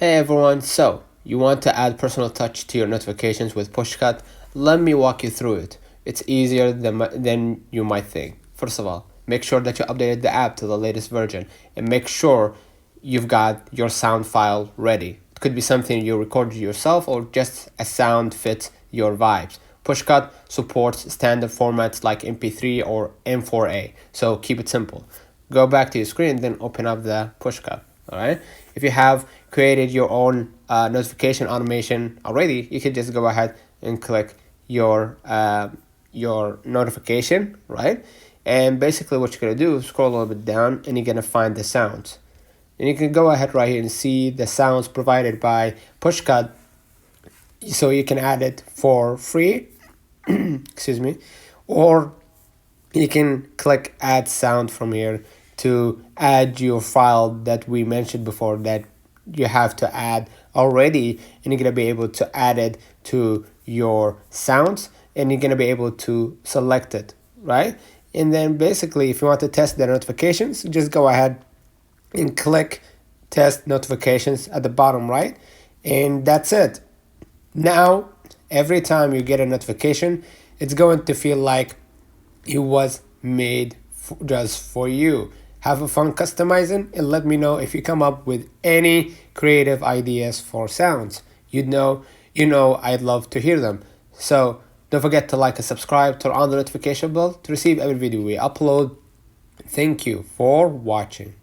Hey everyone, so you want to add personal touch to your notifications with Pushcut? Let me walk you through it. It's easier than you might think. First of all, make sure that you updated the app to the latest version and make sure you've got your sound file ready. It could be something you recorded yourself or just a sound fits your vibes. Pushcut supports standard formats like MP3 or M4A, so keep it simple. Go back to your screen, then open up the Pushcut. All right. If you have created your own notification automation already, you can just go ahead and click your notification, right? And basically what you're gonna do is scroll a little bit down and you're gonna find the sounds. And you can go ahead right here and see the sounds provided by Pushcut, so you can add it for free. Excuse me. Or you can click add sound from here to add your file that we mentioned before that you have to add already, and you're going to be able to add it to your sounds and you're going to be able to select it, right? And then basically if you want to test the notifications, just go ahead and click test notifications at the bottom right, and that's it. Now every time you get a notification, it's going to feel like it was made just for you. Have a fun customizing and let me know if you come up with any creative ideas for sounds. You know I'd love to hear them. So don't forget to like and subscribe, turn on the notification bell to receive every video we upload. Thank you for watching.